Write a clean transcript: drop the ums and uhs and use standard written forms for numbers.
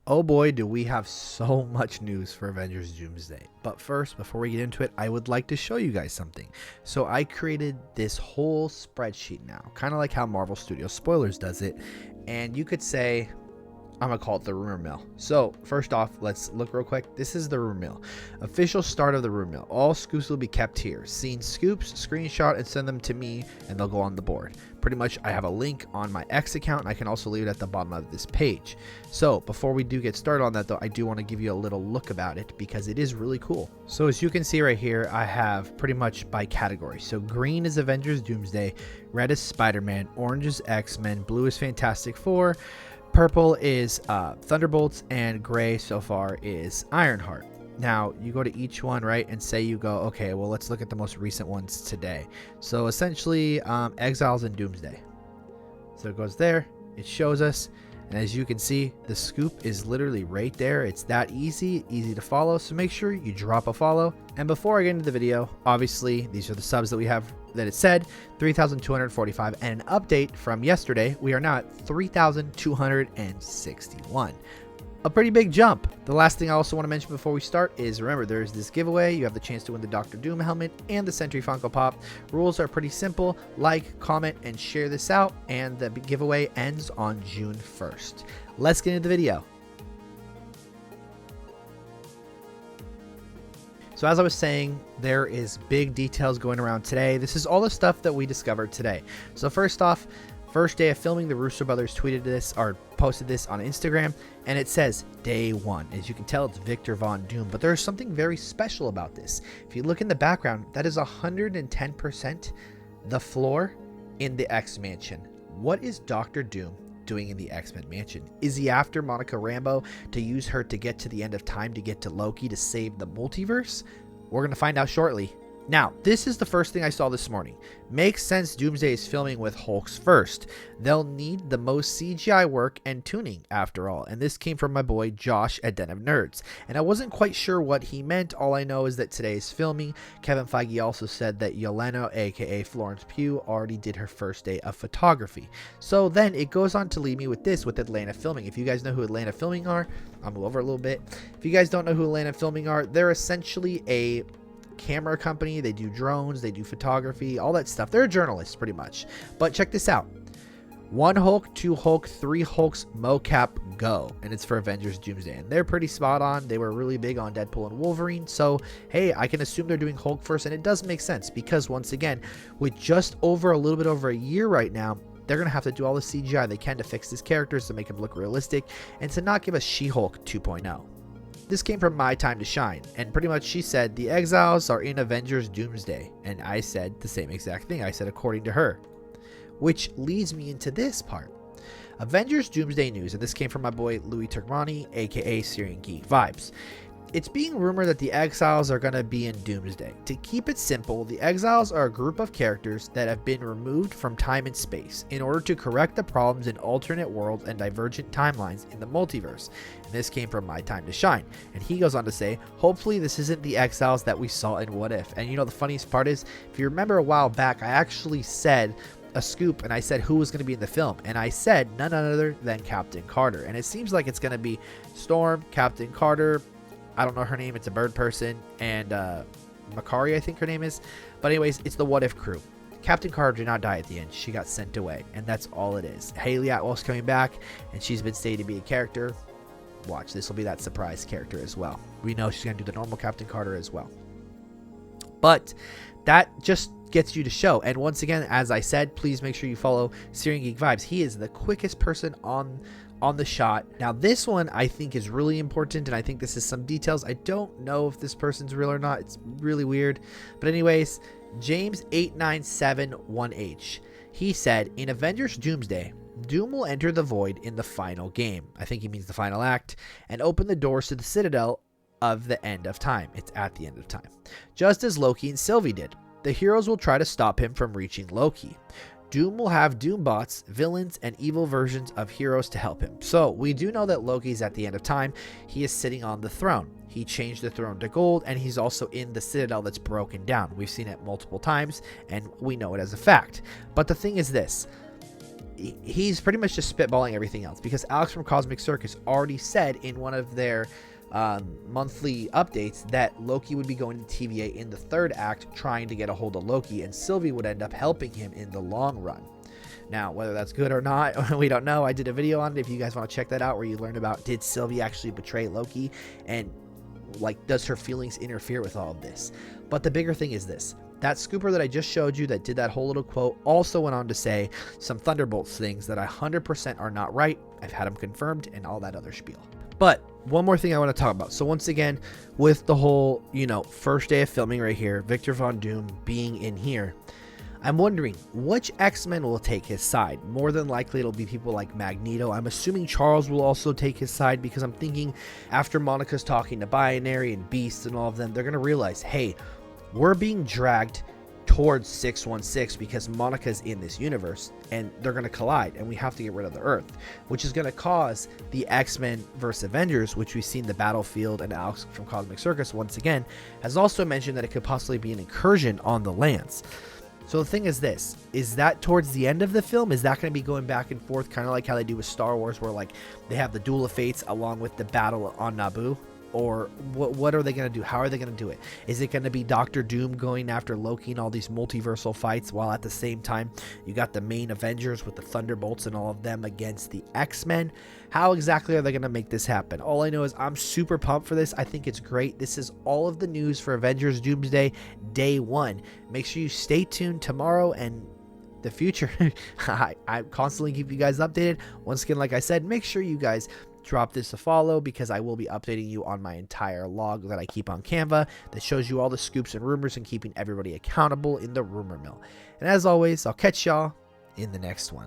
Oh boy, do we have so much news for Avengers Doomsday. But first, before we get into it, I would like to show you guys something. So I created this whole spreadsheet now, kind of like how Marvel Studios Spoilers does it. And you could say, I'm gonna call it the rumor mill. So first off, let's look real quick. This is the rumor mill. Official start of the rumor mill. All scoops will be kept here. Seen scoops, screenshot, and send them to me, and they'll go on the board. Pretty much, I have a link on my X account, and I can also leave it at the bottom of this page. So before we do get started on that, though, I do want to give you a little look about it because it is really cool. So as you can see right here, I have pretty much by category. So green is Avengers Doomsday, red is Spider-Man, orange is X-Men, blue is Fantastic Four. Purple is Thunderbolts, and gray so far is Ironheart. Now, you go to each one, right, and say you go, okay, well, let's look at the most recent ones today. So, essentially, Exiles and Doomsday. So, it goes there. It shows us. And as you can see, the scoop is literally right there. It's that easy to follow. So, make sure you drop a follow. And before I get into the video, obviously, these are the subs that we have that it said 3,245, and an update from yesterday, we are now at 3,261. A pretty big jump. The last thing I also want to mention before we start is, remember, there's this giveaway. You have the chance to win the Doctor Doom helmet and the Sentry Funko Pop. Rules are pretty simple. Like, comment, and share this out, and the giveaway ends on June 1st. Let's get into the video. So as I was saying, there is big details going around today. This is all the stuff that we discovered today. So first off, first day of filming, the Russo brothers tweeted this or posted this on Instagram, and it says day one. As you can tell, it's Victor Von Doom, but there's something very special about this. If you look in the background, that is 110% the floor in the X Mansion. What is Dr. Doom doing in the X-Men mansion? Is he after Monica Rambeau to use her to get to the end of time, to get to Loki, to save the multiverse? We're going to find out shortly. Now, this is the first thing I saw this morning. Makes sense Doomsday is filming with Hulks first. They'll need the most CGI work and tuning, after all. And this came from my boy Josh at Den of Nerds. And I wasn't quite sure what he meant. All I know is that today is filming. Kevin Feige also said that Yelena, aka Florence Pugh, already did her first day of photography. So then it goes on to leave me with this, with Atlanta Filming. If you guys know who Atlanta Filming are, I'll move over a little bit. If you guys don't know who Atlanta Filming are, they're essentially a camera company. They do drones, they do photography, all that stuff. They're a journalist pretty much. But check this out. 1 Hulk, 2 Hulk, 3 Hulks mocap go, and it's for Avengers Doomsday, and they're pretty spot on. They were really big on Deadpool and Wolverine, so hey, I can assume they're doing Hulk first, and it does make sense because once again, with just over a little bit over a year right now, they're going to have to do all the CGI they can to fix these characters, to make them look realistic, and to not give us She-Hulk 2.0. This came from My Time to Shine, and pretty much she said the Exiles are in Avengers Doomsday, and I said the same exact thing. I said according to her, which leads me into this part. Avengers Doomsday news, and this came from my boy Louis Turkmani, aka Syrian Geek Vibes. It's being rumored that the Exiles are going to be in Doomsday. To keep it simple, the Exiles are a group of characters that have been removed from time and space in order to correct the problems in alternate worlds and divergent timelines in the multiverse. And this came from My Time to Shine. And he goes on to say, hopefully this isn't the Exiles that we saw in What If. And you know, the funniest part is, if you remember a while back, I actually said a scoop and I said who was going to be in the film, and I said none other than Captain Carter. And it seems like it's going to be Storm, Captain Carter, I don't know her name, it's a bird person, and Makari I think her name is, but anyways, it's the What If crew. Captain Carter did not die at the end. She got sent away, and that's all it is. Haley Atwell's coming back, and she's been stated to be a character. Watch, this will be that surprise character as well. We know she's going to do the normal Captain Carter as well. But that just gets you to show. And once again, as I said, please make sure you follow Syrian Geek Vibes. He is the quickest person on the shot. Now this one I think is really important, and I think this is some details. I don't know if this person's real or not. It's really weird. But anyways, James8971H, he said, in Avengers Doomsday, Doom will enter the void in the final game. I think he means the final act, and open the doors to the Citadel of the end of time. It's at the end of time. Just as Loki and Sylvie did. The heroes will try to stop him from reaching Loki. Doom will have Doombots, villains, and evil versions of heroes to help him. So we do know that Loki's at the end of time. He is sitting on the throne. He changed the throne to gold, and he's also in the Citadel that's broken down. We've seen it multiple times, and we know it as a fact. But the thing is this. he's pretty much just spitballing everything else, because Alex from Cosmic Circus already said in one of their monthly updates that Loki would be going to TVA in the 3rd act trying to get a hold of Loki, and Sylvie would end up helping him in the long run. Now, whether that's good or not, we don't know. I did a video on it if you guys want to check that out, where you learn about, did Sylvie actually betray Loki, and like, does her feelings interfere with all of this? But the bigger thing is this: that scooper that I just showed you that did that whole little quote also went on to say some Thunderbolts things that 100% are not right. I've had them confirmed and all that other spiel. But one more thing I want to talk about. So once again, with the whole, first day of filming right here, Victor Von Doom being in here, I'm wondering which X-Men will take his side. More than likely it'll be people like Magneto. I'm assuming Charles will also take his side, because I'm thinking after Monica's talking to Binary and Beast and all of them, they're going to realize, hey, we're being dragged towards 616 because Monica's in this universe, and they're going to collide, and we have to get rid of the Earth, which is going to cause the X-Men versus Avengers, which we've seen the battlefield, and Alex from Cosmic Circus once again has also mentioned that it could possibly be an incursion on the lands. So the thing is this, is that towards the end of the film, is that going to be going back and forth, kind of like how they do with Star Wars, where like they have the Duel of Fates along with the battle on Naboo? Or what are they going to do? How are they going to do it? Is it going to be Doctor Doom going after Loki and all these multiversal fights, while at the same time you got the main Avengers with the Thunderbolts and all of them against the X-Men? How exactly are they going to make this happen? All I know is I'm super pumped for this. I think it's great. This is all of the news for Avengers Doomsday Day 1. Make sure you stay tuned tomorrow and the future. I constantly keep you guys updated. Once again, like I said, make sure you guys drop this a follow, because I will be updating you on my entire log that I keep on Canva that shows you all the scoops and rumors and keeping everybody accountable in the rumor mill. And as always, I'll catch y'all in the next one.